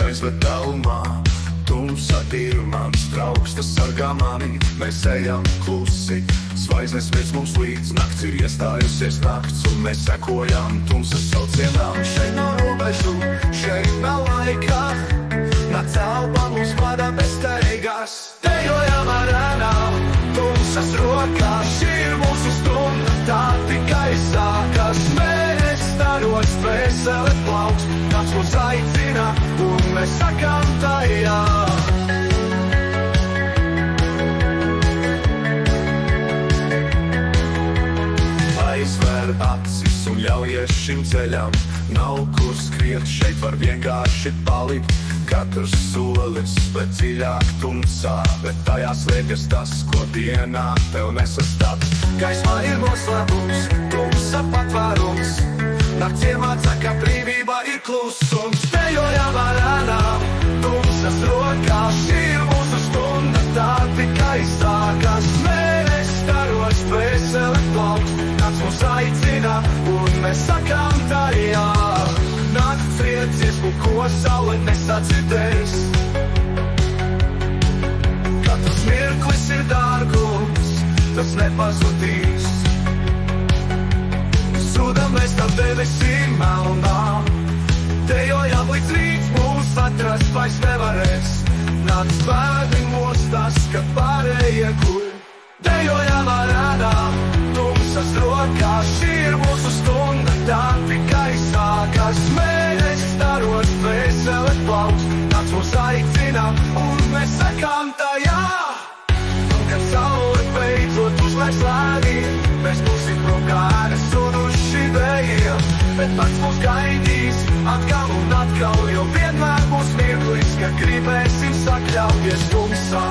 Aizved tālumā, tumsa ir mans draugs, tas sargā mani, mēs ejam klusi. Zvaigznes virs mums līdz, nakts ir iestājusies nakts, un mēs sekojam tumsas saucienām. Šeit nav robežu, šeit nav laika, nāc telpa mums vada bez steigas. Dejojam arēnā, tumsas rokās, šī ir mūsu stunda, tā tikai sākas. Mēs staros, dvēsele plaukst, kāds mūs aicina, un mēs sakām tajā. Aizver acis un ļaujies šim ceļam, nav kur skriet, šeit var vienkārši palikt. Katrs solis, bet dziļāk tumsā, bet tajā slēpjas tas, ko dienā tev nesastāps. Gaismā ir noslēpums, tumsa patvērums, nakts iemāca, ka brīvība ir klusums. Dejojam arēnā, tumsas rokās, šī ir mūsu stunda, tā tikai sākas. Mēs staros, dvēsele plaukst, kāds mūs aicina, un mēs sakām tajā. Nakts riet dziesmu, ko saule nesadzirdēs. Katrs mirklis ir dārgums, tas nepazudīs. Sūdam mēs tam debesīm melnām, dejojam līdz rīts mūs atrast vairs nevarēs. Nakts bēdi mostās, kad pārējie guļ. Dejojam arēnā, tumsas rokās, šī ir mūsu stunda, tā tikai sākas. Mēs staros, dvēsele plaukst, nakts mūs aicina, un mēs sakām tajā. Un kad saule beidzot uzlaiks lēni, mēs būsim prom kā ēnas zuduši vējiem. Bet pats mūs gaidīs atkal un atkal, jo vienmēr būs mirklis, kad gribēsim sakļauties tumsā.